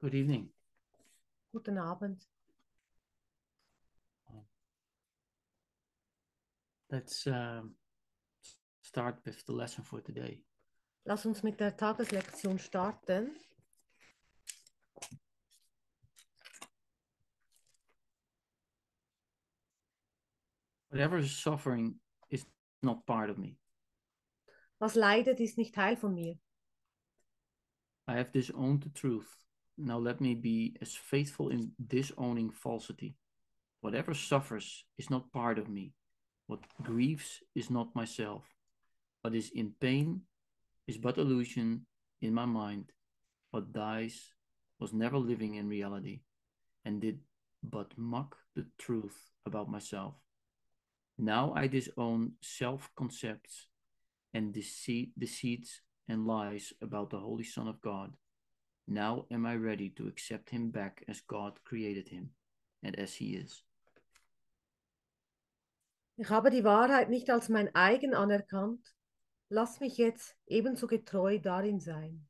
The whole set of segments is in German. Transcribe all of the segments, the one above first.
Good evening. Guten Abend. Let's start with the lesson for today. Lass uns mit der Tageslektion starten. Whatever is suffering is not part of me. Was leidet, ist nicht Teil von mir. I have disowned the truth. Now let me be as faithful in disowning falsity. Whatever suffers is not part of me. What grieves is not myself. What is in pain is but illusion in my mind. What dies was never living in reality and did but mock the truth about myself. Now I disown self-concepts and deceits and lies about the Holy Son of God. Now am I ready to accept him back as God created him and as he is. Ich habe die Wahrheit nicht als mein eigen anerkannt. Lass mich jetzt ebenso getreu darin sein.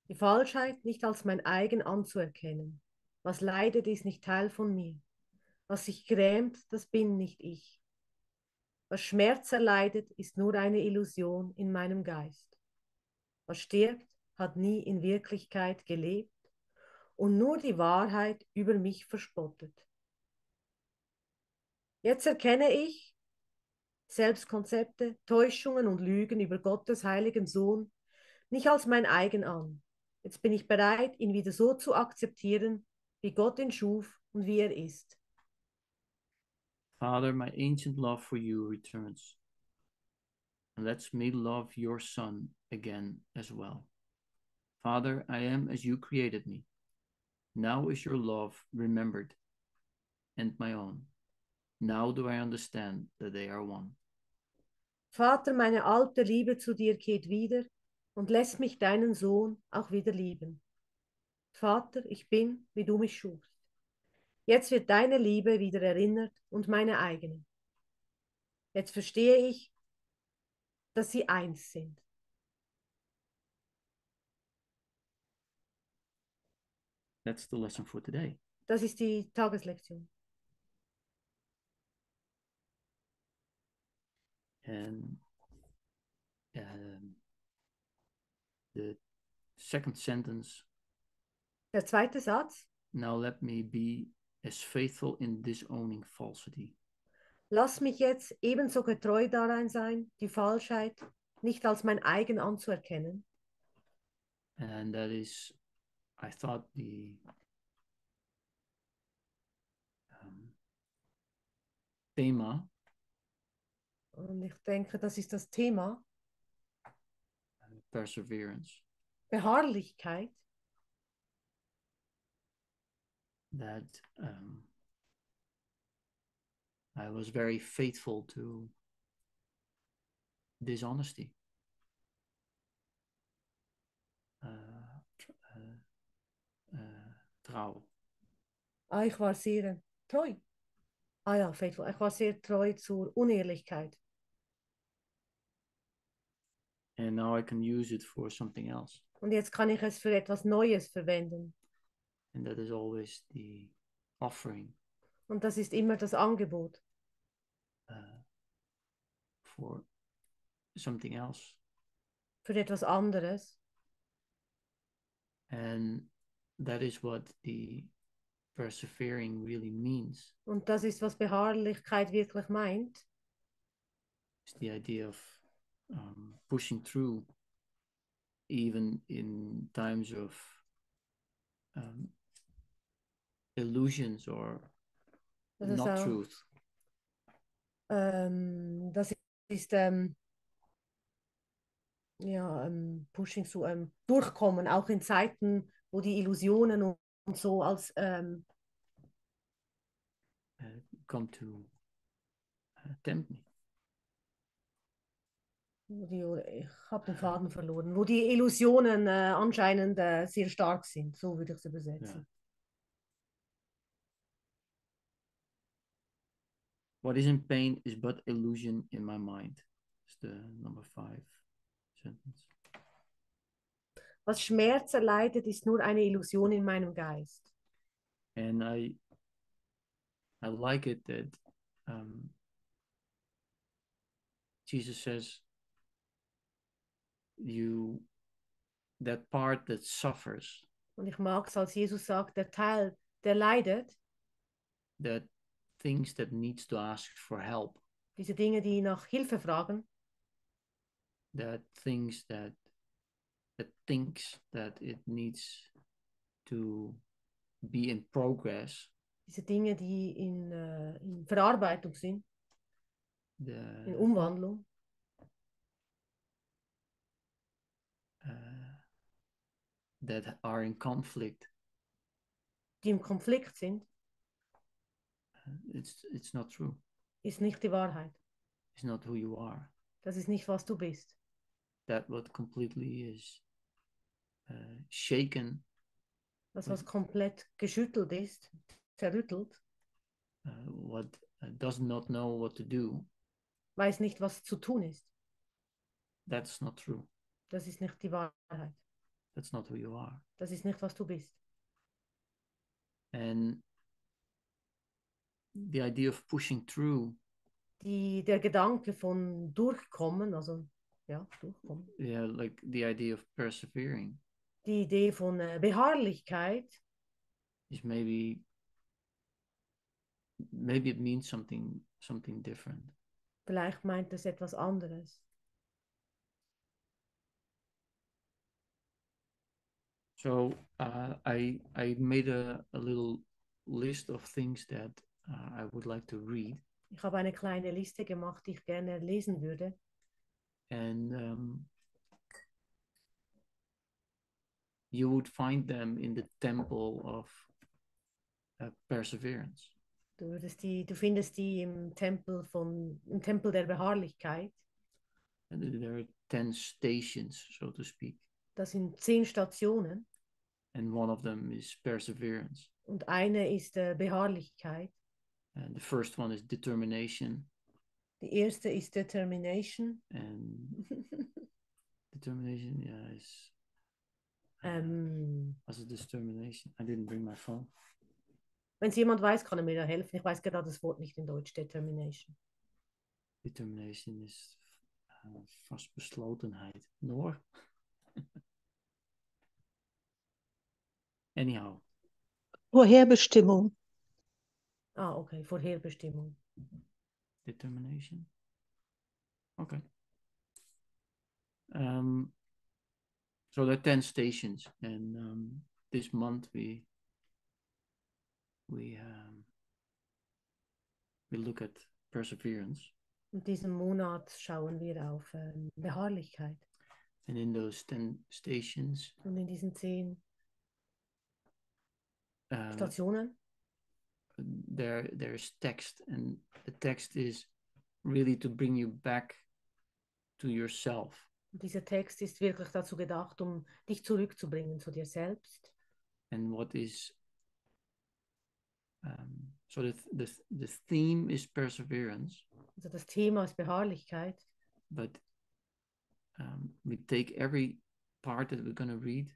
Die Falschheit nicht als mein eigen anzuerkennen. Was leidet, ist nicht Teil von mir. Was sich grämt, das bin nicht ich. Was Schmerz erleidet, ist nur eine Illusion in meinem Geist. Was stirbt, hat nie in Wirklichkeit gelebt und nur die Wahrheit über mich verspottet. Jetzt erkenne ich Selbstkonzepte, Täuschungen und Lügen über Gottes heiligen Sohn nicht als mein eigen an. Jetzt bin ich bereit, ihn wieder so zu akzeptieren, wie Gott ihn schuf und wie er ist. Father, my ancient love for you returns. And lets me love your Son again as well. Father, I am as you created me. Now is your love remembered and my own. Now do I understand that they are one. Vater, meine alte Liebe zu dir kehrt wieder und lässt mich deinen Sohn auch wieder lieben. Vater, ich bin, wie du mich schufst. Jetzt wird deine Liebe wieder erinnert und meine eigene. Jetzt verstehe ich, dass sie eins sind. That's the lesson for today. Das ist die Tageslektion. And the second sentence. Der zweite Satz. Now let me be as faithful in disowning falsity. Lass mich jetzt ebenso getreu darin sein, die Falschheit nicht als mein eigen anzuerkennen. And that is, I thought, the Thema. Und ich denke, das ist das Thema. Perseverance. Beharrlichkeit. That I was very faithful to dishonesty. Trouw. Ich war sehr treu. Ja, faithful. Ich war sehr treu zur Unehrlichkeit. And now I can use it for something else. Und jetzt kann ich es für etwas Neues verwenden. And that is always the offering. Und das ist immer das Angebot. For something else. Für etwas anderes. And that is what the persevering really means. Und das ist, was Beharrlichkeit wirklich meint. It's the idea of pushing through even in times of illusions or not auch, truth. Das ist pushing through, durchkommen, auch in Zeiten, wo die Illusionen und so als come to tempt me. Ich habe den Faden verloren, wo die Illusionen anscheinend sehr stark sind, so würde ich es übersetzen. Yeah. What is in pain is but illusion in my mind. It's the number 5 sentence. Was Schmerz erleidet, ist nur eine Illusion in meinem Geist. And I like it that Jesus says that part that suffers, Und ich mag es, als Jesus sagt, der Teil, der leidet, that things that needs to ask for help, diese Dinge, die nach Hilfe fragen, that things that thinks that it needs to be in progress, diese Dinge, die in Verarbeitung sind, in the Umwandlung, that are in conflict. die im Konflikt sind, It's not true. ist nicht die Wahrheit. It's not who you are. Das ist nicht, was du bist. That what completely is shaken. Das, was komplett geschüttelt ist, zerrüttelt, what does not know what to do. weiß nicht, was zu tun ist. That's not true. Das ist nicht die Wahrheit. That's not who you are. Das ist nicht, was du bist. And the idea of pushing through. Der Gedanke von durchkommen, also ja, durchkommen. Yeah, like the idea of persevering. Die Idee von Beharrlichkeit is maybe it means something different. Vielleicht meint es etwas anderes. So I made a little list of things that I would like to read. Ich habe eine kleine Liste gemacht, die ich gerne lesen würde. And you would find them in the temple of perseverance. Du findest die im Tempel der Beharrlichkeit. And there are 10 stations, so to speak. Das sind 10 Stationen. And one of them is perseverance. Und eine ist Beharrlichkeit. And the first one is determination. Die erste ist Determination. And determination, yeah, is was is determination? I didn't bring my phone. Wenn es jemand weiß, kann er mir da helfen. Ich weiß gerade das Wort nicht in Deutsch, Determination. Determination is vastbeslotenheid. Noor? Anyhow. Vorherbestimmung. Ah, okay, Vorherbestimmung. Determination. Okay. So there are 10 stations, and this month we look at perseverance. In diesem Monat schauen wir auf Beharrlichkeit. And in those 10 stations, und in diesen 10 Stationen, there's text, and the text is really to bring you back to yourself. Und dieser Text ist wirklich dazu gedacht, um dich zurückzubringen zu dir selbst. And what is so the theme is perseverance. Also das Thema ist Beharrlichkeit. But we take every part that we're going to read.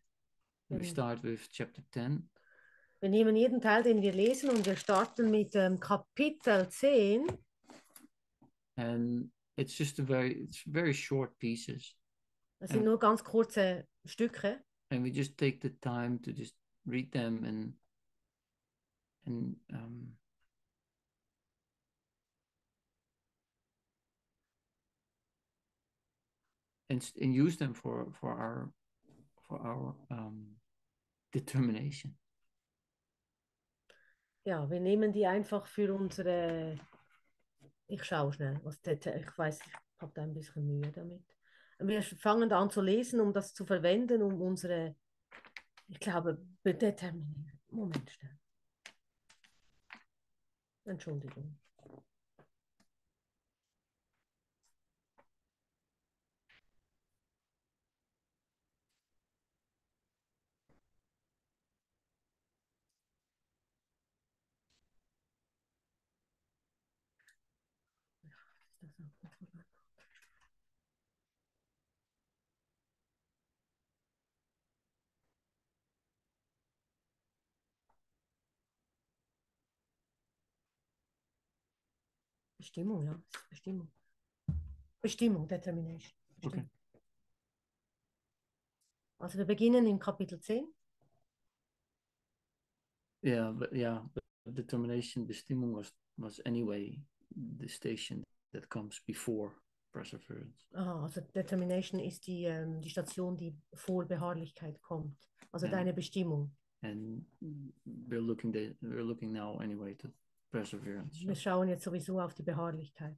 We start with chapter 10. Wir nehmen jeden Teil, den wir lesen, und wir starten mit Kapitel 10. And it's just it's very short pieces. Das sind nur ganz kurze Stücke. And we just take the time to just read them and use them for our determination. Ja, wir nehmen die einfach für unsere. Ich schaue schnell, ich weiß, ich habe da ein bisschen Mühe damit. Wir fangen an zu lesen, um das zu verwenden, um unsere, ich glaube, determinieren. Moment schnell. Entschuldigung. Bestimmung, ja. Es ist Bestimmung. Bestimmung, Determination. Okay. Bestimmung. Also wir beginnen im Kapitel 10. But determination, Bestimmung was anyway the station that comes before perseverance. Aha, also Determination ist die Station, die vor Beharrlichkeit kommt. Also Ja. deine Bestimmung. And we're looking now anyway to perseverance. So. Wir schauen jetzt sowieso auf die Beharrlichkeit.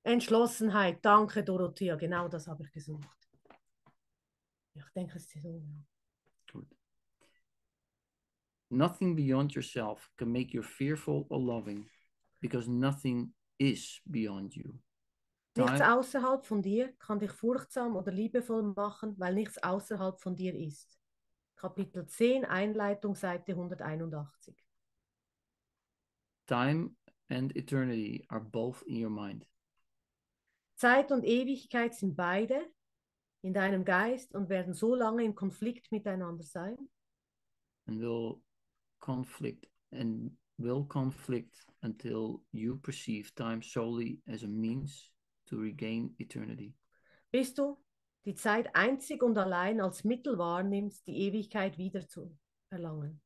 Entschlossenheit, danke Dorothea, genau das habe ich gesucht. Ja, ich denke, es ist so. Ja. Good. Nothing beyond yourself can make you fearful or loving, because nothing is beyond you. Nichts außerhalb von dir kann dich furchtsam oder liebevoll machen, weil nichts außerhalb von dir ist. Kapitel 10, Einleitung, Seite 181. Time and eternity are both in your mind. Zeit und Ewigkeit sind beide in deinem Geist und werden so lange im Konflikt miteinander sein. And will conflict until you perceive time solely as a means to regain eternity. Bis du die Zeit einzig und allein als Mittel wahrnimmst, die Ewigkeit wieder zu erlangen.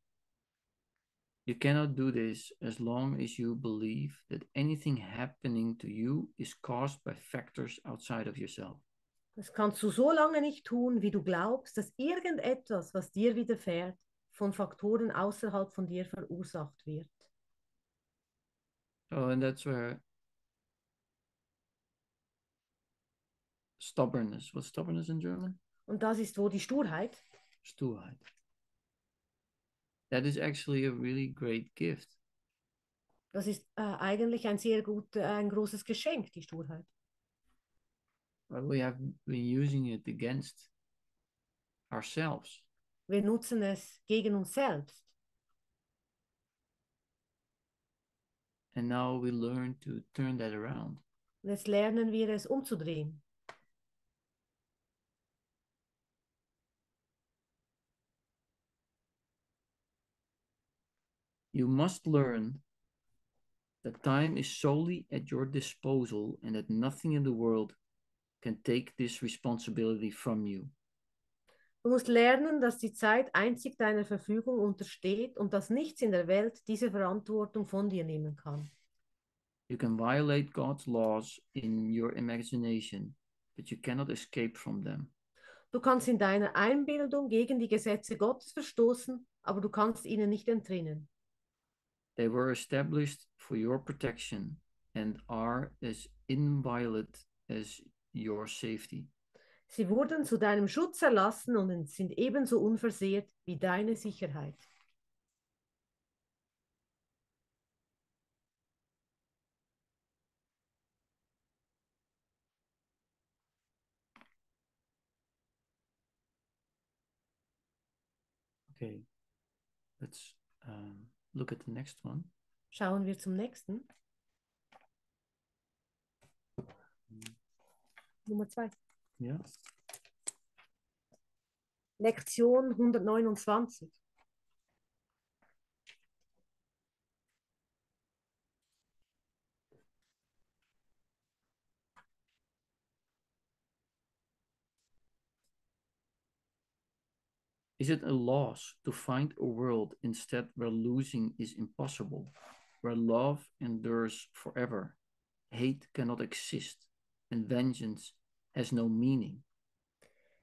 You cannot do this as long as you believe that anything happening to you is caused by factors outside of yourself. Das kannst du so lange nicht tun, wie du glaubst, dass irgendetwas, was dir widerfährt, von Faktoren außerhalb von dir verursacht wird. Oh, and that's where stubbornness. What's stubbornness in German? Und das ist wo die Sturheit. Sturheit. That is actually a really great gift. Das ist eigentlich ein ein großes Geschenk, die Sturheit. But we have been using it against ourselves. Wir nutzen es gegen uns selbst. And now we learn to turn that around. Und jetzt lernen wir es umzudrehen. You must learn that time is solely at your disposal and that nothing in the world can take this responsibility from you. Du musst lernen, dass die Zeit einzig deiner Verfügung untersteht und dass nichts in der Welt diese Verantwortung von dir nehmen kann. You can violate God's laws in your imagination, but you cannot escape from them. Du kannst in deiner Einbildung gegen die Gesetze Gottes verstoßen, aber du kannst ihnen nicht entrinnen. They were established for your protection and are as inviolate as your safety. Sie wurden zu deinem Schutz erlassen und sind ebenso unversehrt wie deine Sicherheit. Okay, let's look at the next one. Schauen wir zum nächsten. Nummer 2. Ja. Lektion 129. Is it a loss to find a world instead where losing is impossible, where love endures forever, hate cannot exist, and vengeance has no meaning?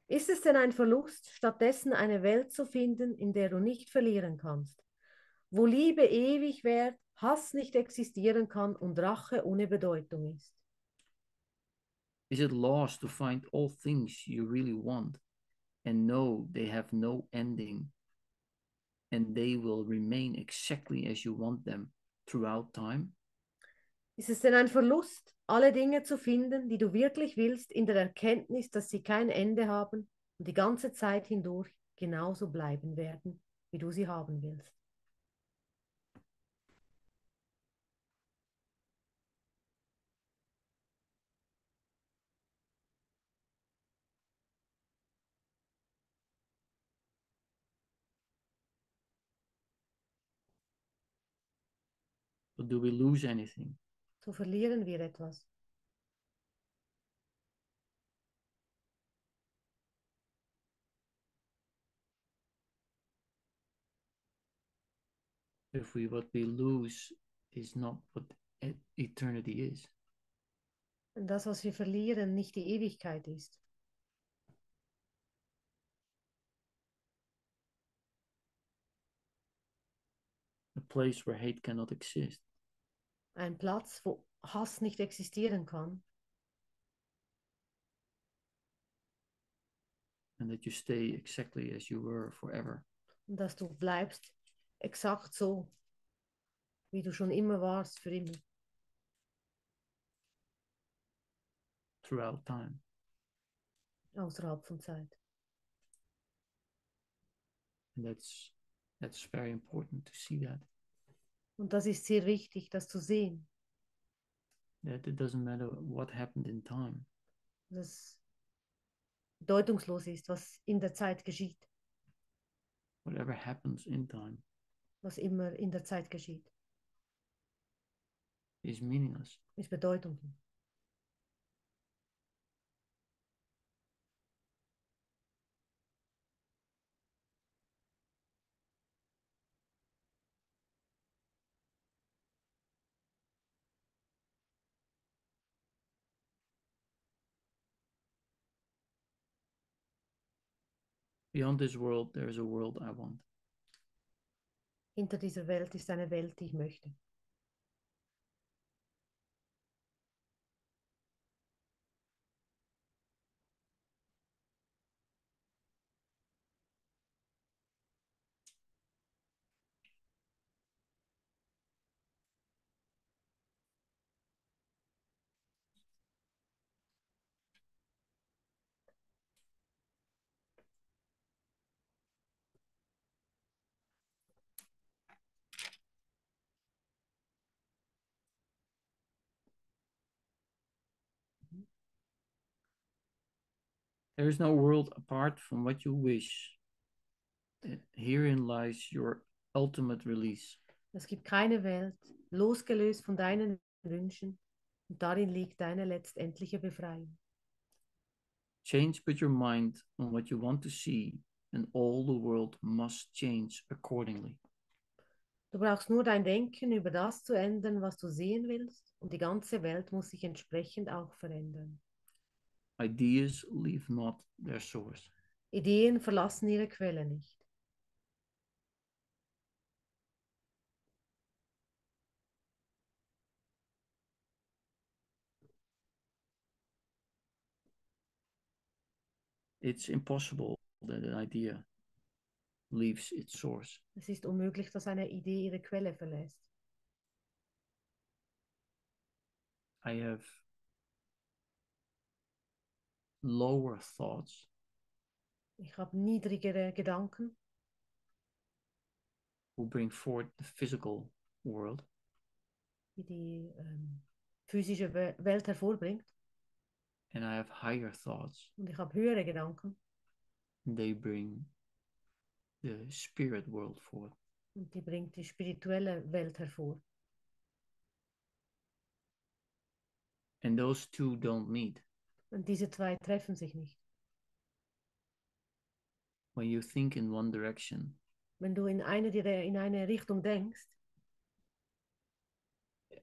Ist es denn ein Verlust, stattdessen eine Welt zu finden, in der du nicht verlieren kannst, wo Liebe ewig währt, Hass nicht existieren kann und Rache ohne Bedeutung ist? Is it loss to find all things you really want and know they have no ending and they will remain exactly as you want them throughout time? Ist es denn ein Verlust, alle Dinge zu finden, die du wirklich willst, in der Erkenntnis, dass sie kein Ende haben und die ganze Zeit hindurch genauso bleiben werden, wie du sie haben willst? So do we lose anything? So verlieren wir etwas. If what we lose is not what eternity is. Und das, was wir verlieren, nicht die Ewigkeit ist. A place where hate cannot exist. Ein Platz, wo Hass nicht existieren kann. And that you stay exactly as you were forever. Und dass du bleibst exakt so, wie du schon immer warst, für immer. Throughout time. Außerhalb von Zeit. And that's very important to see that. Und das ist sehr wichtig, das zu sehen. That it doesn't matter what happened in time. Dass bedeutungslos ist, was in der Zeit geschieht. Whatever happens in time Was immer in der Zeit geschieht, is meaningless. ist bedeutungslos. Beyond this world, there is a world I want. Hinter dieser Welt ist eine Welt, die ich möchte. There is no world apart from what you wish. Herein lies your ultimate release. Es gibt keine Welt, losgelöst von deinen Wünschen, und darin liegt deine letztendliche Befreiung. Change but your mind on what you want to see, and all the world must change accordingly. Du brauchst nur dein Denken über das zu ändern, was du sehen willst, und die ganze Welt muss sich entsprechend auch verändern. Ideas leave not their source. Ideen verlassen ihre Quelle nicht. It's impossible that an idea leaves its source. Es ist unmöglich, dass eine Idee ihre Quelle verlässt. I have lower thoughts Ich habe niedrigere Gedanken, who bring forth the physical world, die die physische Welt hervorbringt. and I have higher thoughts, Und ich habe höhere Gedanken, and they bring the spirit world forth. und die bringt die spirituelle Welt hervor. And those two don't meet. Und diese zwei treffen sich nicht. When you think in one direction, Wenn du in eine Richtung denkst,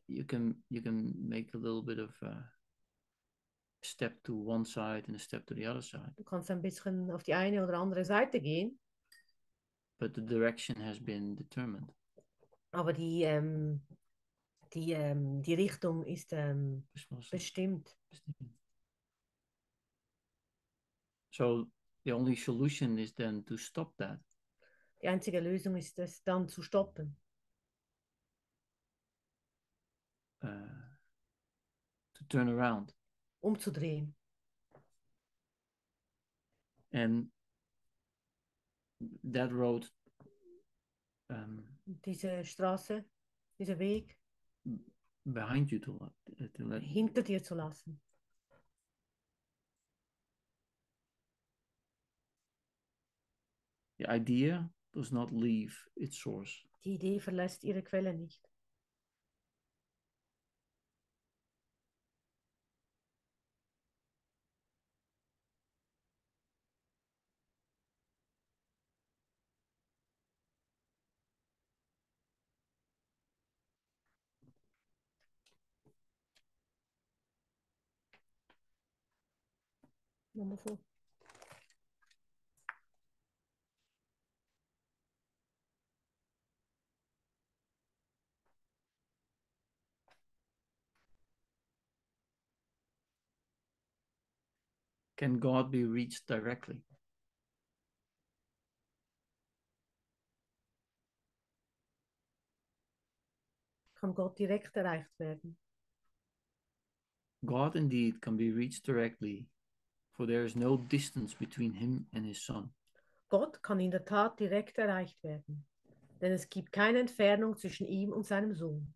you can make a little bit of a step to one side and a step to the other side, du kannst ein bisschen auf die eine oder andere Seite gehen, but the direction has been determined. aber die Richtung ist bestimmt. So the only solution is then to stop that. Die einzige Lösung ist es dann zu stoppen, To turn around. umzudrehen. And that road Diese Straße, dieser Weg behind you to let hinter dir zu lassen. the idea does not leave its source. Die Idee verlässt ihre Quelle nicht. Nochmal vor. Can God be reached directly? Kann Gott direkt erreicht werden? God indeed can be reached directly, for there is no distance between him and his Son. Gott kann in der Tat direkt erreicht werden, denn es gibt keine Entfernung zwischen ihm und seinem Sohn.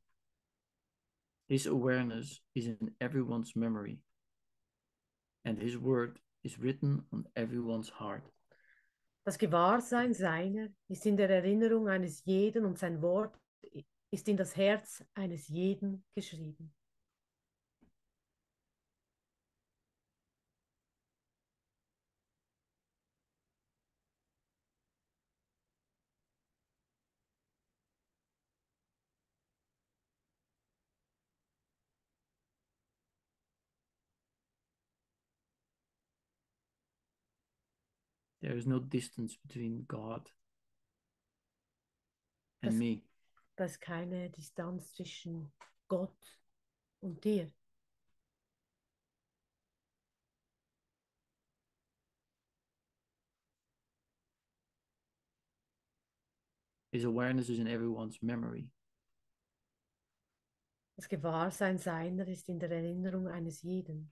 His awareness is in everyone's memory, and his word is written on everyone's heart. Das Gewahrsein seiner ist in der Erinnerung eines jeden und sein Wort ist in das Herz eines jeden geschrieben. There is no distance between God and Das, me. da ist keine Distanz zwischen Gott und dir. His awareness is in everyone's memory. Das Gewahrsein seiner ist in der Erinnerung eines jeden.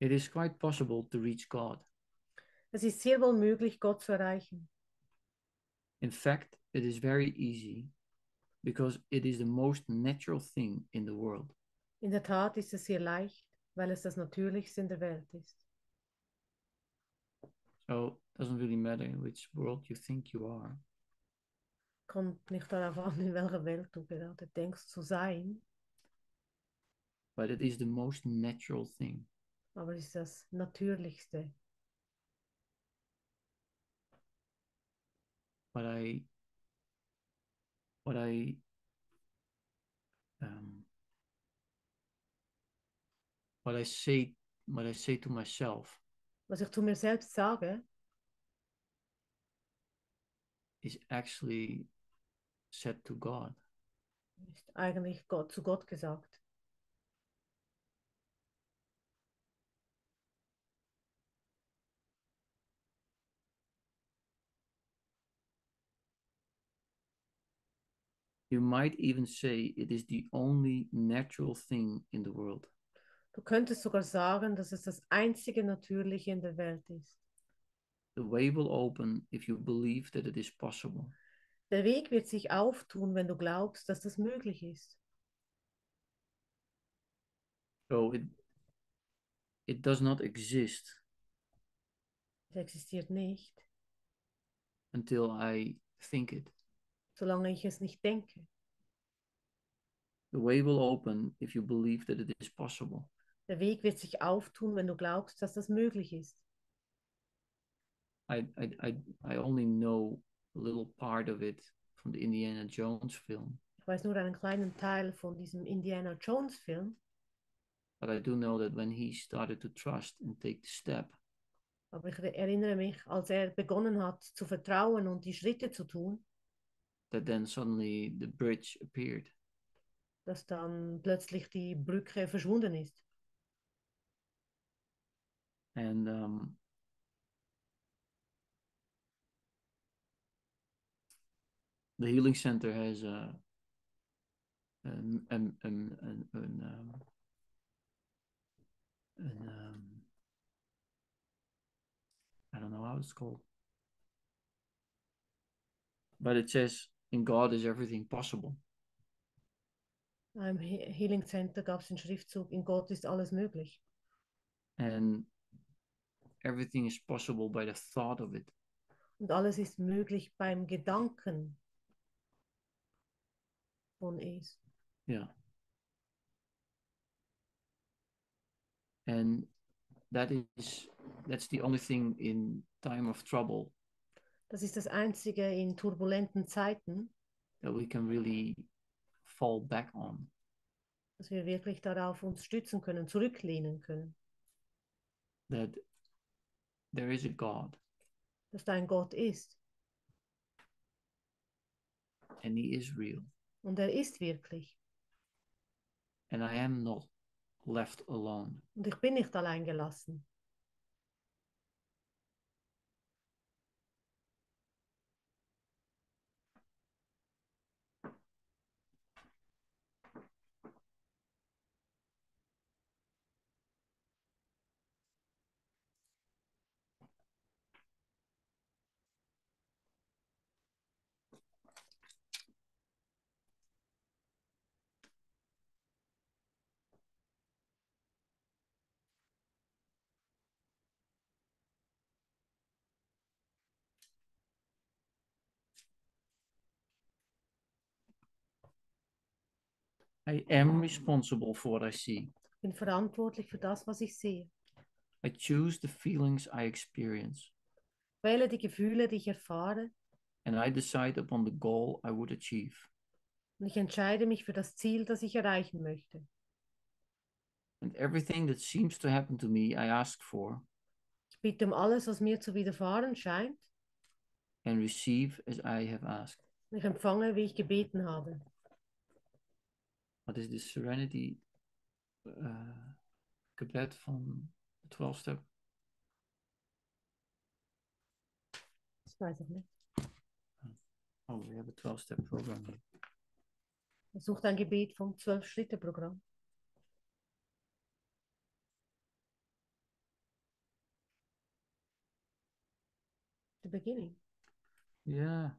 It is quite possible to reach God. Es ist sehr wohl möglich, Gott zu erreichen. In fact, it is very easy because it is the most natural thing in the world. In der Tat ist es sehr leicht, weil es das Natürlichste in der Welt ist. So it doesn't really matter in which world you think you are. Kommt nicht darauf an, in welcher Welt du gerade denkst zu sein, But it is the most natural thing. aber es ist das Natürlichste. What I what I um, what I say to myself Was ich zu mir selbst sage, is actually said to God. ist eigentlich Gott, zu Gott gesagt. You might even say it is the only natural thing in the world. Du könntest sogar sagen, dass es das einzige Natürliche in der Welt ist. The way will open if you believe that it is possible. Der Weg wird sich auftun, wenn du glaubst, dass das möglich ist. So it does not exist Es existiert nicht, until I think it. solange ich es nicht denke. The way will open if you believe that it is possible. Der Weg wird sich auftun, wenn du glaubst, dass das möglich ist. I only know a little part of it from the Indiana Jones film, Ich weiß nur einen kleinen Teil von diesem Indiana Jones Film, but I do know that when he started to trust and take the step, aber ich erinnere mich, als er begonnen hat zu vertrauen und die Schritte zu tun, that then suddenly the bridge appeared. dass dann plötzlich die Brücke verschwunden ist. And the healing center has an, an, an, an, an, um, I don't know how it's called, but it says in God is everything possible. Im Healing Center gab es den Schriftzug, in Gott ist alles möglich. And everything is possible by the thought of it. Und alles ist möglich beim Gedanken von es. Yeah. And that's the only thing in time of trouble Das ist das Einzige in turbulenten Zeiten, that we can really fall back on. dass wir wirklich darauf uns stützen können, zurücklehnen können. That there is a God. Dass da ein Gott ist. And he is real. Und er ist wirklich. And I am not left alone. Und ich bin nicht allein gelassen. I am responsible for what I see. Ich bin verantwortlich für das, was ich sehe. I choose the feelings I experience. Ich wähle die Gefühle, die ich erfahre. And I decide upon the goal I would achieve. Und ich entscheide mich für das Ziel, das ich erreichen möchte. And everything that seems to happen to me, I ask for. Ich bitte um alles, was mir zu widerfahren scheint. And receive as I have asked. Und ich empfange, wie ich gebeten habe. What is this Serenity gebed van de 12-step? Das weiß ich nicht. Oh, we have a 12-step program here. Er sucht ein Gebet vom 12-Schritte-Programm. The beginning. Yeah.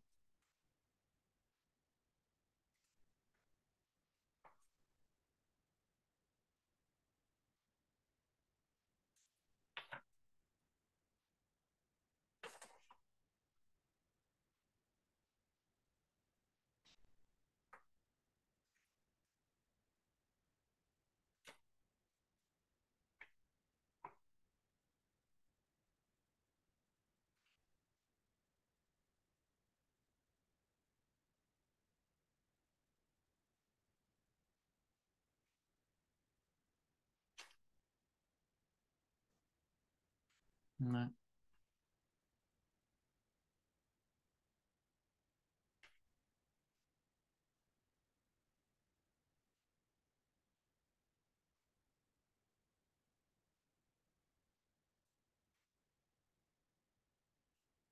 Nee.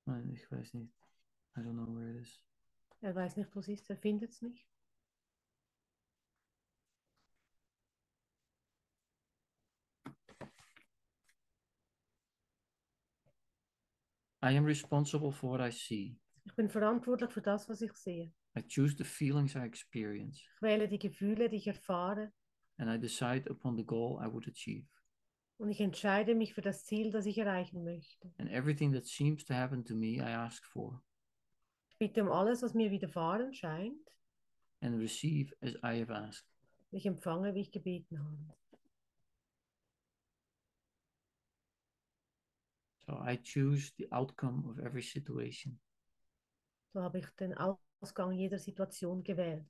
Nee, ich weiß nicht. I don't know where it is. Er weiß nicht, wo es ist, er findet es nicht. I am responsible for what I see. Ich bin verantwortlich für das, was ich sehe. I choose the feelings I experience. Ich wähle die Gefühle, die ich erfahre. And I decide upon the goal I would achieve. Und ich entscheide mich für das Ziel, das ich erreichen möchte. And everything that seems to happen to me, I ask for. Ich bitte um alles, was mir widerfahren scheint. And receive as I have asked. Ich empfange, wie ich gebeten habe. So I choose the outcome of every situation. So habe ich den Ausgang jeder Situation gewählt.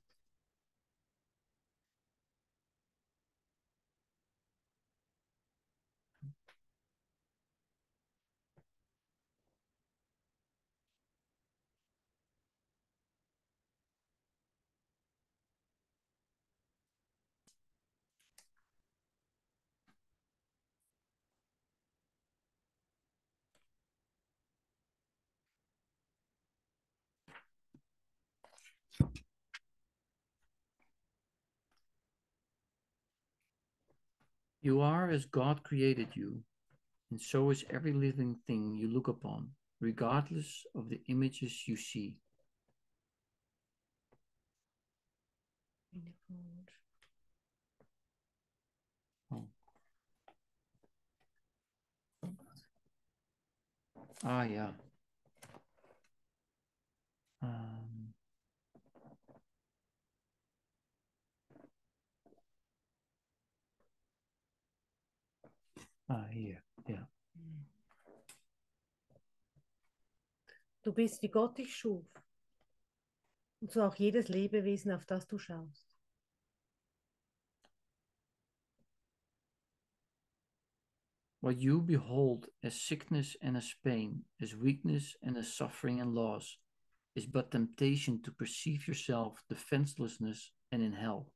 You are as God created you, and so is every living thing you look upon, regardless of the images you see. Oh. Ah, ja. Hier, ja. Du bist, wie Gott dich schuf. Und so auch jedes Lebewesen, auf das du schaust. What you behold as sickness and as pain, as weakness and as suffering and loss, is but temptation to perceive yourself defenselessness and in hell.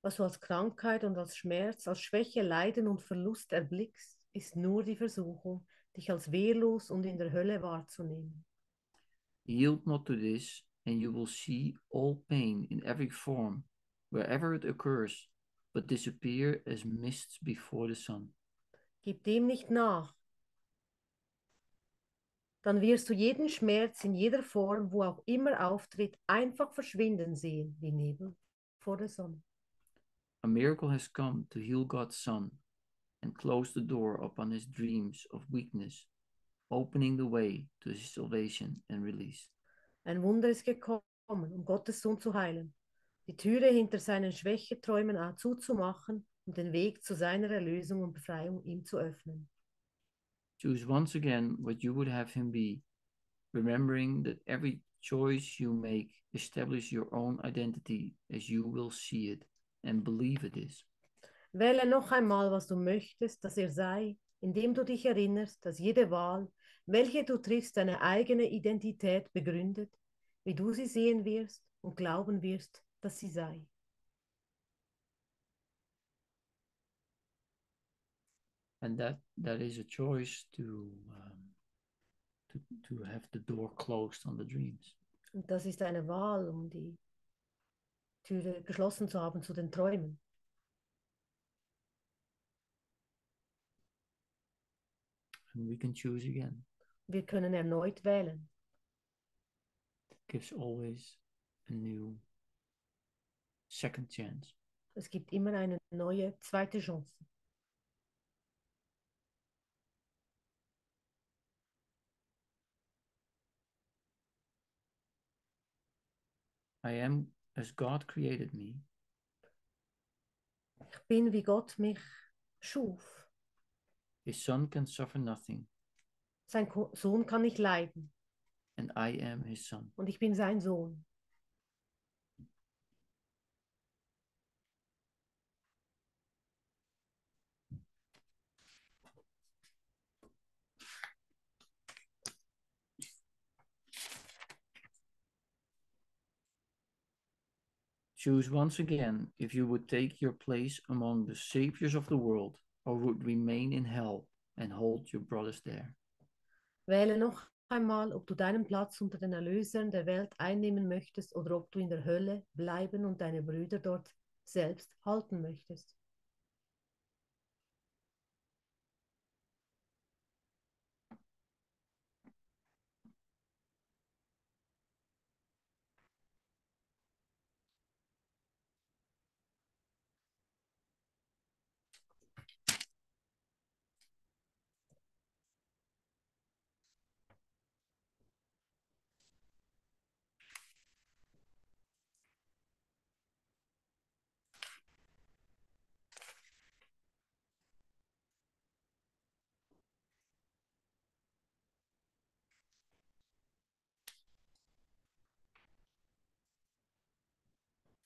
Was du als Krankheit und als Schmerz, als Schwäche, Leiden und Verlust erblickst, ist nur die Versuchung, dich als wehrlos und in der Hölle wahrzunehmen. Yield not to this, and you will see all pain in every form, wherever it occurs, but disappear as mists before the sun. Gib dem nicht nach. Dann wirst du jeden Schmerz in jeder Form, wo auch immer auftritt, einfach verschwinden sehen, wie Nebel vor der Sonne. A miracle has come to heal God's Son and close the door upon his dreams of weakness, opening the way to his salvation and release. Ein Wunder ist gekommen, um Gottes Sohn zu heilen, die Türe hinter seinen Schwächeträumen zuzumachen und den Weg zu seiner Erlösung und Befreiung ihm zu öffnen. Choose once again what you would have him be, remembering that every choice you make establishes your own identity as you will see it and believe it is. Wähle noch einmal, was du möchtest, dass er sei, indem du dich erinnerst, dass jede Wahl, welche du triffst, deine eigene Identität begründet, wie du sie sehen wirst und glauben wirst, dass sie sei. And that is a choice to have the door closed on the dreams. Und das ist eine Wahl, um die Türe geschlossen zu haben zu den Träumen. And we can choose again. Wir können erneut wählen. It gives always a new second chance. Es gibt immer eine neue zweite Chance. I am as God created me, Ich bin, wie Gott mich schuf. his son can suffer nothing, Sein Sohn kann nicht leiden and I am his son. und ich bin sein Sohn. Choose once again if you would take your place among the saviors of the world or would remain in hell and hold your brothers there. Wähle noch einmal, ob du deinen Platz unter den Erlösern der Welt einnehmen möchtest oder ob du in der Hölle bleiben und deine Brüder dort selbst halten möchtest.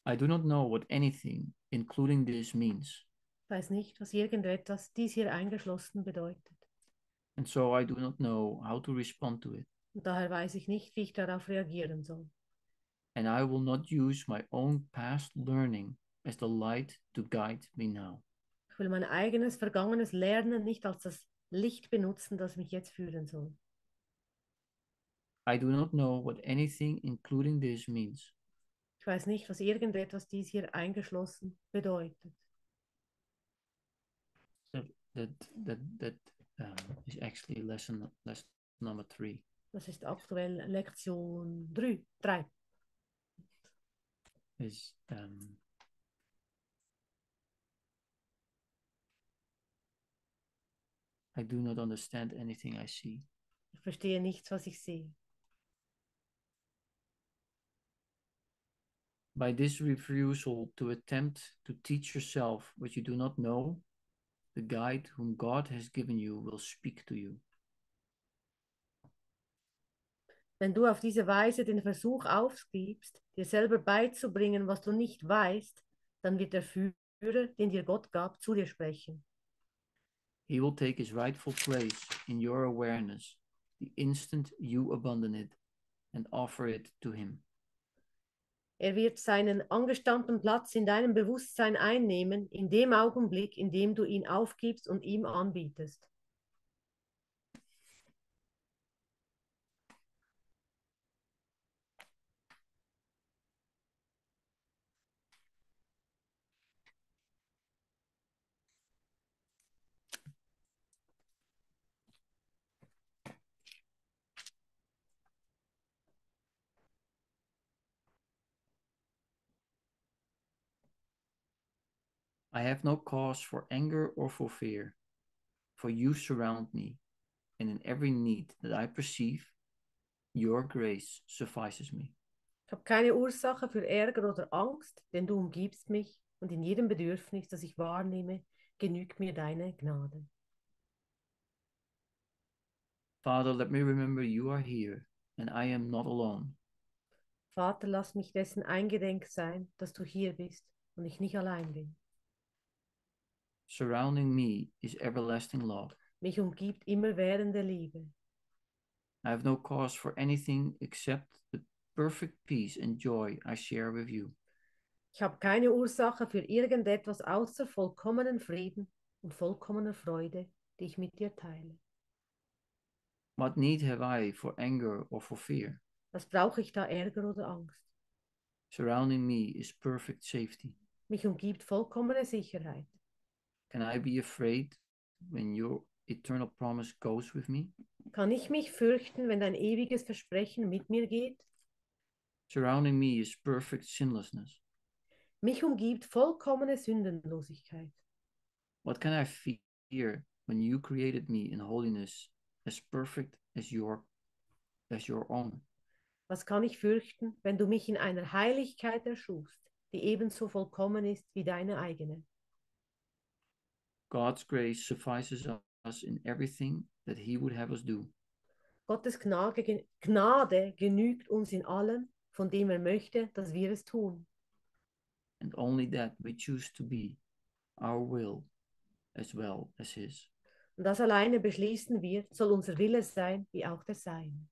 I do not know what anything, including this, means, Ich weiß nicht, was irgendetwas dies hier eingeschlossen bedeutet. and so I do not know how to respond to it. Und daher weiß ich nicht, wie ich darauf reagieren soll. And I will not use my own past learning as the light to guide me now. Ich will mein eigenes vergangenes Lernen nicht als das Licht benutzen, das mich jetzt führen soll. I do not know what anything, including this, means, Ich weiß nicht, was irgendetwas dies hier eingeschlossen bedeutet. That is actually lesson number 3. Das ist aktuell Lektion 3. Is I do not understand anything I see. Ich verstehe nichts, was ich sehe. By this refusal to attempt to teach yourself what you do not know, the guide whom God has given you will speak to you. Wenn du auf diese Weise den Versuch aufgibst, dir selber beizubringen, was du nicht weißt, dann wird der Führer, den dir Gott gab, zu dir sprechen. He will take his rightful place in your awareness the instant you abandon it and offer it to him. Er wird seinen angestammten Platz in deinem Bewusstsein einnehmen, in dem Augenblick, in dem du ihn aufgibst und ihm anbietest. I have no cause for anger or for fear, for you surround me, and in every need that I perceive, your grace suffices me. Ich habe keine Ursache für Ärger oder Angst, denn du umgibst mich und in jedem Bedürfnis, das ich wahrnehme, genügt mir deine Gnade. Father, let me remember you are here, and I am not alone. Vater, lass mich dessen eingedenk sein, dass du hier bist und ich nicht allein bin. Surrounding me is everlasting love. Mich umgibt immerwährende Liebe. I have no cause for anything except the perfect peace and joy I share with you. Ich habe keine Ursache für irgendetwas außer vollkommenen Frieden und vollkommener Freude, die ich mit dir teile. What need have I for anger or for fear? Was brauche ich da, Ärger oder Angst? Surrounding me is perfect safety. Mich umgibt vollkommene Sicherheit. Can I be afraid when your eternal promise goes with me? Kann ich mich fürchten, wenn dein ewiges Versprechen mit mir geht? Surrounding me is perfect sinlessness. Mich umgibt vollkommene Sündenlosigkeit. What can I fear when you created me in holiness as perfect as your own? Was kann ich fürchten, wenn du mich in einer Heiligkeit erschufst, die ebenso vollkommen ist wie deine eigene? God's grace suffices us in everything that he would have us do. Gottes Gnade genügt uns in allem, von dem er möchte, dass wir es tun. And only that we choose to be, our will as well as his. Und das alleine beschließen wir, soll unser Wille sein, wie auch der Sein.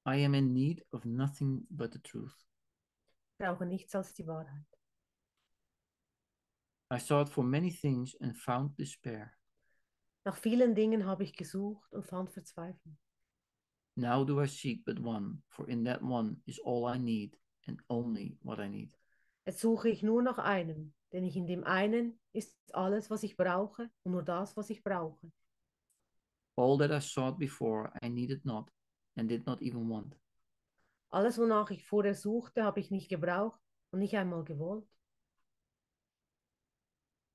I am in need of nothing but the truth. Ich brauche nichts als die Wahrheit. I sought for many things and found despair. Nach vielen Dingen habe ich gesucht und fand Verzweiflung. Now do I seek but one, for in that one is all I need and only what I need. Jetzt suche ich nur nach einem, denn in dem einen ist alles, was ich brauche und nur das, was ich brauche. All that I sought before I needed not and did not even want. Alles, wonach ich vorher suchte, habe ich nicht gebraucht und nicht einmal gewollt.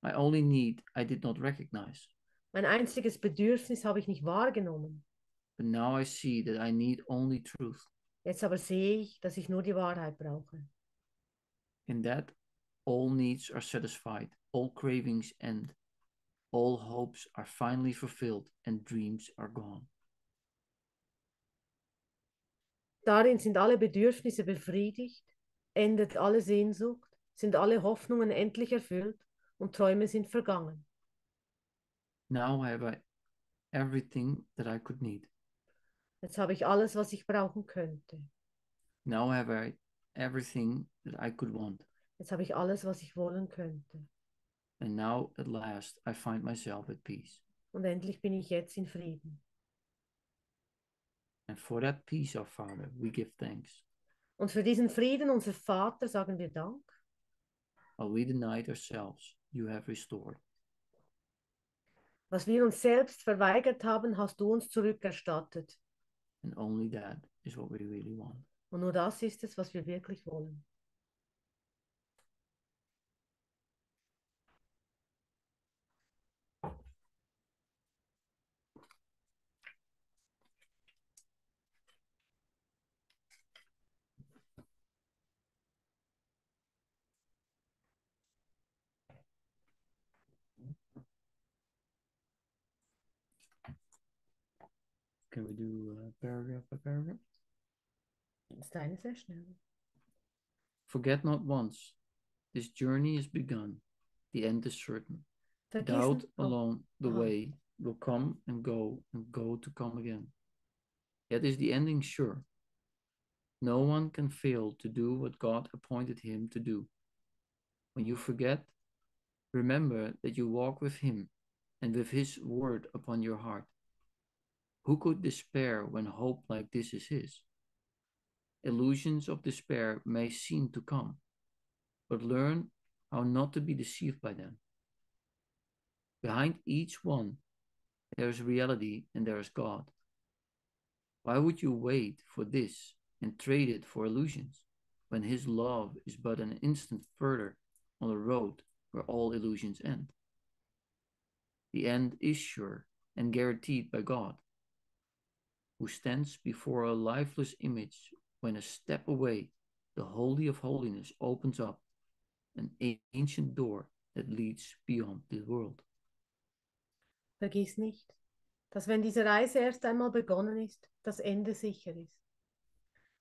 My only need I did not recognize. Mein einziges Bedürfnis habe ich nicht wahrgenommen. But now I see that I need only truth. Jetzt aber sehe ich, dass ich nur die Wahrheit brauche. In that, all needs are satisfied, all cravings end, all hopes are finally fulfilled, and dreams are gone. Darin sind alle Bedürfnisse befriedigt, endet alle Sehnsucht, sind alle Hoffnungen endlich erfüllt und Träume sind vergangen. Now have I everything that I could need. Jetzt habe ich alles, was ich brauchen könnte. Now have I everything that I could want. Jetzt habe ich alles, was ich wollen könnte. And now at last I find myself at peace. Und endlich bin ich jetzt in Frieden. And for that peace, our Father, we give thanks. Und für diesen Frieden, unser Vater, sagen wir Dank. While we denied ourselves, you have restored. Was wir uns selbst verweigert haben, hast du uns zurückerstattet. And only that is what we really want. Und nur das ist es, was wir wirklich wollen. Can we do paragraph by paragraph? Das ist eine sehr schnell. Forget not once, this journey is begun, the end is certain. Doubt Vergiss, alone the aha. way will come and go to come again. Yet is the ending sure. No one can fail to do what God appointed him to do. When you forget, remember that you walk with him and with his word upon your heart. Who could despair when hope like this is his? Illusions of despair may seem to come, but learn how not to be deceived by them. Behind each one, there is reality and there is God. Why would you wait for this and trade it for illusions, when his love is but an instant further on the road where all illusions end? The end is sure and guaranteed by God, who stands before a lifeless image when a step away, the Holy of Holiness opens up an ancient door that leads beyond this world. Vergiss nicht, dass wenn diese Reise erst einmal begonnen ist, das Ende sicher ist.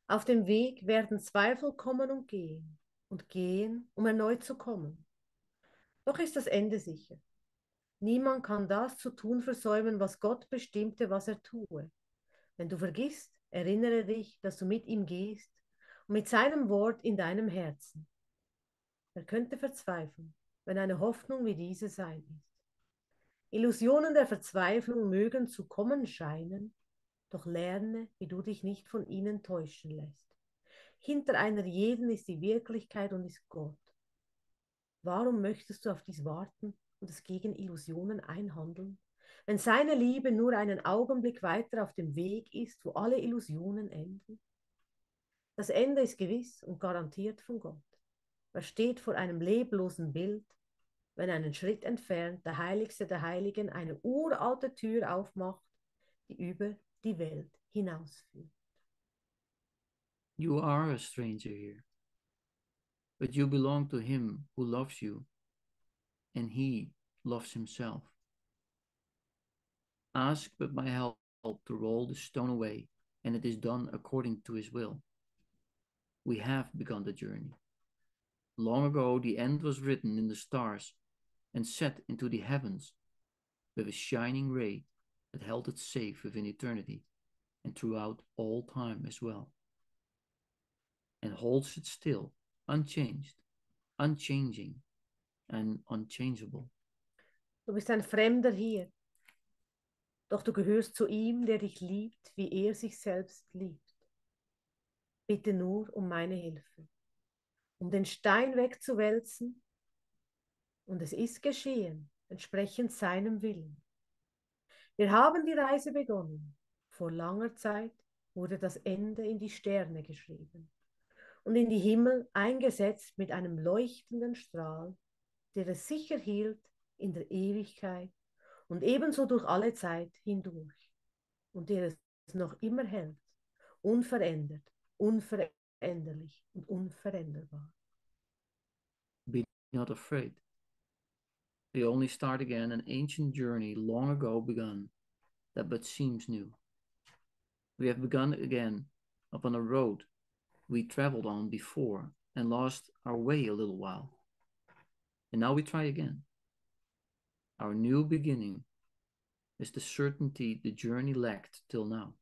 Auf dem Weg werden Zweifel kommen und gehen, um erneut zu kommen. Doch ist das Ende sicher. Niemand kann das zu tun versäumen, was Gott bestimmte, was er tue. Wenn du vergisst, erinnere dich, dass du mit ihm gehst und mit seinem Wort in deinem Herzen. Wer könnte verzweifeln, wenn eine Hoffnung wie diese sein ist? Illusionen der Verzweiflung mögen zu kommen scheinen, doch lerne, wie du dich nicht von ihnen täuschen lässt. Hinter einer jeden ist die Wirklichkeit und ist Gott. Warum möchtest du auf dies warten und es gegen Illusionen einhandeln, wenn seine Liebe nur einen Augenblick weiter auf dem Weg ist, wo alle Illusionen enden? Das Ende ist gewiss und garantiert von Gott. Er steht vor einem leblosen Bild, wenn einen Schritt entfernt der Heiligste der Heiligen eine uralte Tür aufmacht, die über die Welt hinausführt. You are a stranger here, but you belong to him who loves you, and he loves himself. Ask but my help to roll the stone away, and it is done according to his will. We have begun the journey. Long ago the end was written in the stars and set into the heavens with a shining ray that held it safe within eternity and throughout all time as well, and holds it still, unchanged, unchanging, and unchangeable. Du bist ein Fremder hier, doch du gehörst zu ihm, der dich liebt, wie er sich selbst liebt. Bitte nur um meine Hilfe, um den Stein wegzuwälzen, und es ist geschehen, entsprechend seinem Willen. Wir haben die Reise begonnen. Vor langer Zeit wurde das Ende in die Sterne geschrieben und in die Himmel eingesetzt mit einem leuchtenden Strahl, der es sicher hielt in der Ewigkeit und ebenso durch alle Zeit hindurch und der es noch immer hält, unverändert, unveränderlich und unveränderbar. Be not afraid. We only start again an ancient journey long ago begun, that but seems new. We have begun again upon a road we traveled on before and lost our way a little while. And now we try again. Our new beginning as the certainty the journey lacked till now.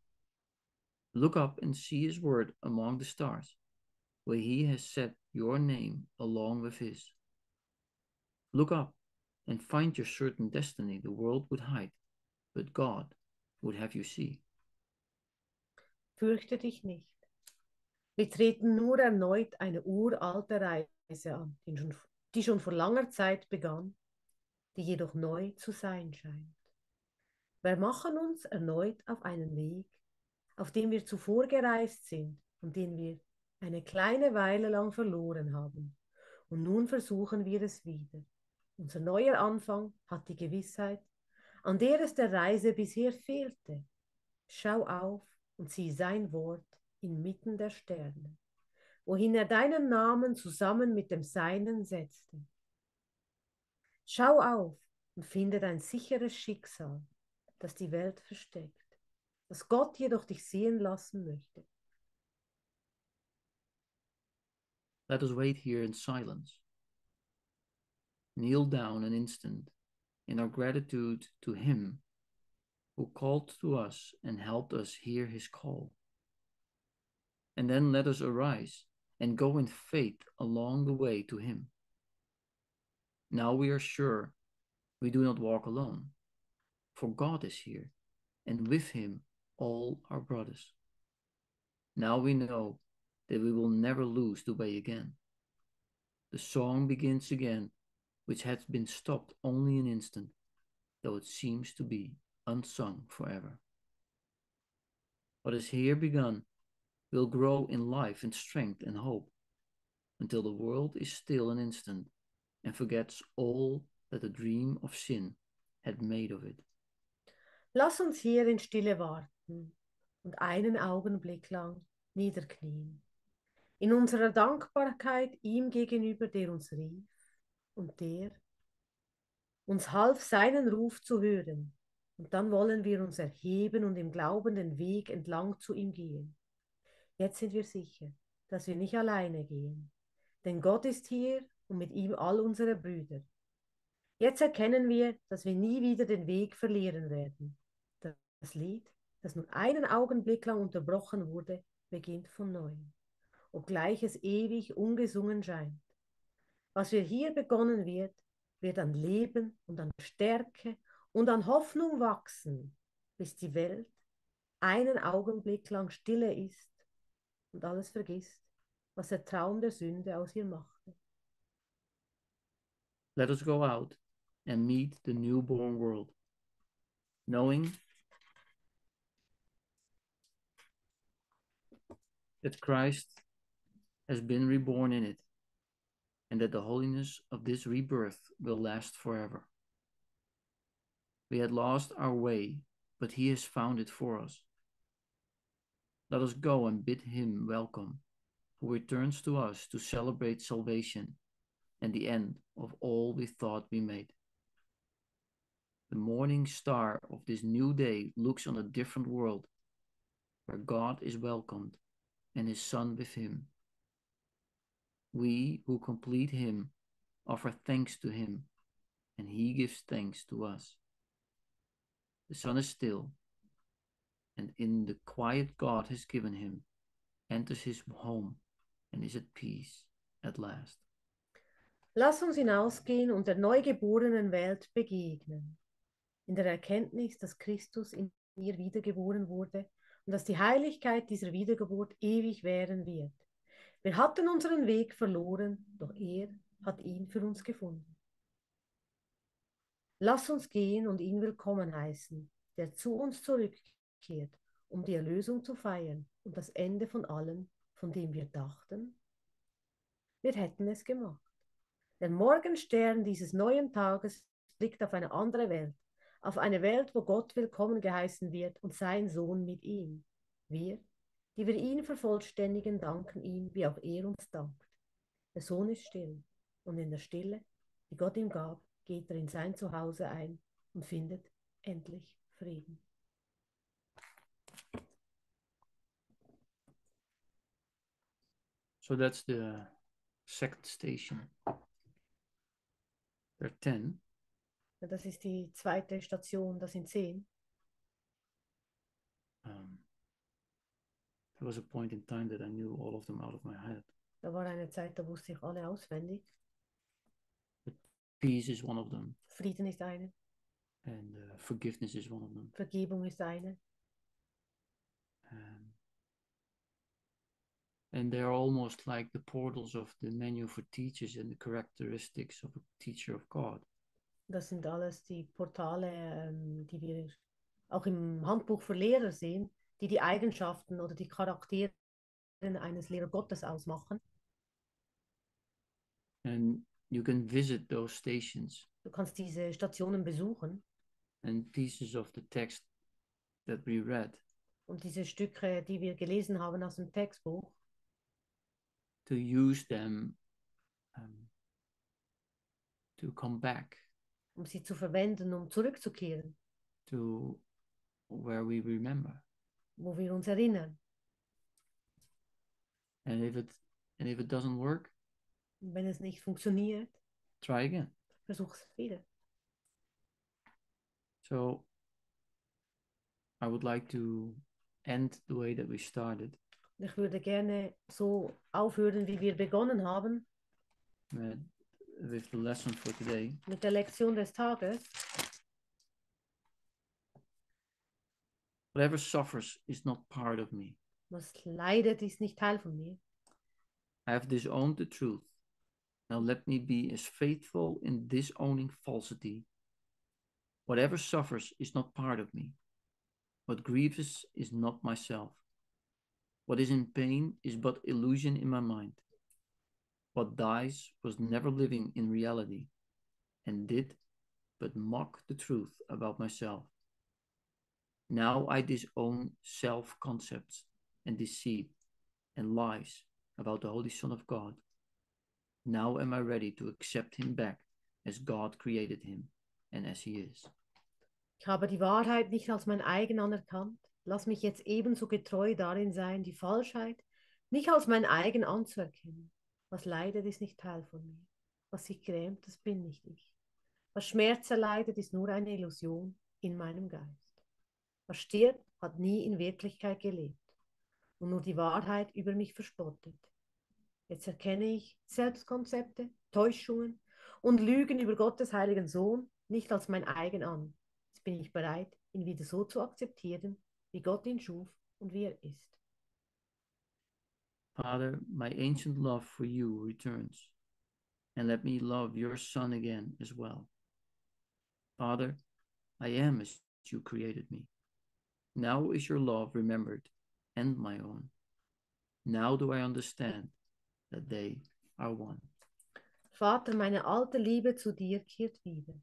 Look up and see his word among the stars, where he has set your name along with his. Look up and find your certain destiny the world would hide, but God would have you see. Fürchte dich nicht. Wir treten nur erneut eine uralte Reise an, die schon vor langer Zeit begann, die jedoch neu zu sein scheint. Wir machen uns erneut auf einen Weg, auf dem wir zuvor gereist sind und den wir eine kleine Weile lang verloren haben. Und nun versuchen wir es wieder. Unser neuer Anfang hat die Gewissheit, an der es der Reise bisher fehlte. Schau auf und sieh sein Wort inmitten der Sterne, wohin er deinen Namen zusammen mit dem Seinen setzte. Schau auf und finde dein sicheres Schicksal, das die Welt versteckt, das Gott jedoch dich sehen lassen möchte. Let us wait here in silence. Kneel down an instant in our gratitude to him who called to us and helped us hear his call. And then let us arise and go in faith along the way to him. Now we are sure we do not walk alone, for God is here, and with him all our brothers. Now we know that we will never lose the way again. The song begins again, which had been stopped only an instant, though it seems to be unsung forever. What is here begun will grow in life and strength and hope, until the world is still an instant and forgets all that the dream of sin had made of it. Lass uns hier in Stille warten und einen Augenblick lang niederknien. In unserer Dankbarkeit ihm gegenüber, der uns rief und der uns half, seinen Ruf zu hören. Und dann wollen wir uns erheben und im Glauben den Weg entlang zu ihm gehen. Jetzt sind wir sicher, dass wir nicht alleine gehen, denn Gott ist hier und mit ihm all unsere Brüder. Jetzt erkennen wir, dass wir nie wieder den Weg verlieren werden. Das Lied, das nur einen Augenblick lang unterbrochen wurde, beginnt von neuem, obgleich es ewig ungesungen scheint. Was wir hier begonnen wird an Leben und an Stärke und an Hoffnung wachsen, bis die Welt einen Augenblick lang stille ist und alles vergisst, was der Traum der Sünde aus ihr machte. Let us go out and meet the newborn world, knowing that Christ has been reborn in it, and that the holiness of this rebirth will last forever. We had lost our way, but he has found it for us. Let us go and bid him welcome, who returns to us to celebrate salvation and the end of all we thought we made. The morning star of this new day looks on a different world, where God is welcomed and his Son with him. We who complete him offer thanks to him, and he gives thanks to us. The sun is still, and in the quiet God has given him, enters his home and is at peace at last. Lass uns hinausgehen und der neugeborenen Welt begegnen, in der Erkenntnis, dass Christus in ihr wiedergeboren wurde und dass die Heiligkeit dieser Wiedergeburt ewig währen wird. Wir hatten unseren Weg verloren, doch er hat ihn für uns gefunden. Lass uns gehen und ihn willkommen heißen, der zu uns zurückkehrt, um die Erlösung zu feiern und das Ende von allem, von dem wir dachten, wir hätten es gemacht. Der Morgenstern dieses neuen Tages blickt auf eine andere Welt, auf eine Welt, wo Gott willkommen geheißen wird und sein Sohn mit ihm. Wir, die wir ihn vervollständigen, danken ihm, wie auch er uns dankt. Der Sohn ist still und in der Stille, die Gott ihm gab, geht er in sein Zuhause ein und findet endlich Frieden. So that's the second station. There are 10. Das ist die zweite Station, das sind 10. There was a point in time that I knew all of them out of my head. Da war eine Zeit, da wusste ich alle auswendig. But peace is one of them, Frieden ist eine, and forgiveness is one of them. Vergebung ist eine. And they're almost like the portals of the manual for teachers and the characteristics of a teacher of God. Das sind alles die Portale, die wir auch im Handbuch für Lehrer sehen, die die Eigenschaften oder die Charaktere eines Lehrer Gottes ausmachen. And you can visit those stations. Du kannst diese Stationen besuchen. And pieces of the text that we read. Und diese Stücke, die wir gelesen haben aus dem Textbuch. To use them to come back. Um sie zu verwenden, um zurückzukehren. To where we remember. Wo wir uns erinnern. And if it doesn't work, wenn es nicht funktioniert, try again. Versuch's wieder. So I would like to end the way that we started. Ich würde gerne so aufhören, wie wir begonnen haben. With the lesson for today. Mit der Lektion des Tages. Whatever suffers is not part of me. Was leidet, ist nicht Teil von mir. I have disowned the truth. Now let me be as faithful in disowning falsity. Whatever suffers is not part of me. What grieves is not myself. What is in pain is but illusion in my mind. What dies was never living in reality, and did but mock the truth about myself. Now I disown self-concepts and deceit and lies about the Holy Son of God. Now am I ready to accept him back as God created him and as he is. Ich habe die Wahrheit nicht als mein eigen anerkannt. Lass mich jetzt ebenso getreu darin sein, die Falschheit nicht als mein eigen anzuerkennen. Was leidet, ist nicht Teil von mir. Was sich grämt, das bin nicht ich. Was Schmerz erleidet, ist nur eine Illusion in meinem Geist. Was stirbt, hat nie in Wirklichkeit gelebt und nur die Wahrheit über mich verspottet. Jetzt erkenne ich Selbstkonzepte, Täuschungen und Lügen über Gottes heiligen Sohn nicht als mein eigen an. Jetzt bin ich bereit, ihn wieder so zu akzeptieren, wie Gott ihn schuf und wie er ist. Father, my ancient love for you returns, and let me love your Son again as well. Father, I am as you created me. Now is your love remembered and my own. Now do I understand that they are one. Vater, meine alte Liebe zu dir kehrt wieder.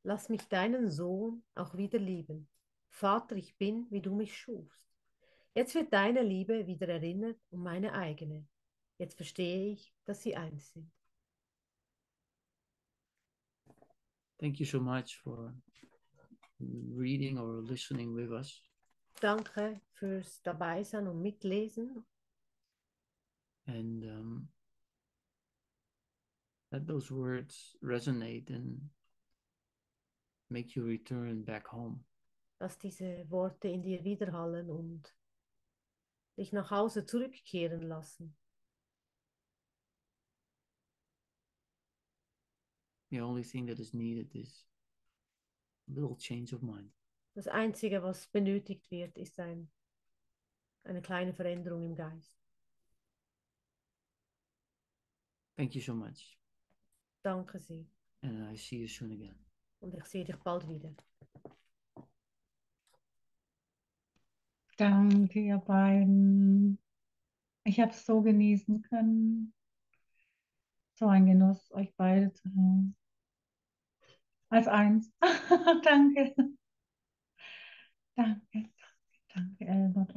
Lass mich deinen Sohn auch wieder lieben. Vater, ich bin, wie du mich schufst. Jetzt wird deine Liebe wieder erinnert und meine eigene. Jetzt verstehe ich, dass sie eins sind. Thank you so much for reading or listening with us. Danke fürs Dabeisein und Mitlesen. And let those words resonate and make you return back home. Dass diese Worte in dir widerhallen und dich nach Hause zurückkehren lassen. The only thing that is needed is a little change of mind. Das Einzige, was benötigt wird, ist eine kleine Veränderung im Geist. Thank you so much. Danke sehr. And I see you soon again. Und ich sehe dich bald wieder. Danke, ihr beiden. Ich habe es so genießen können. So ein Genuss, euch beide zu hören. Als eins. Danke. Danke, Albert.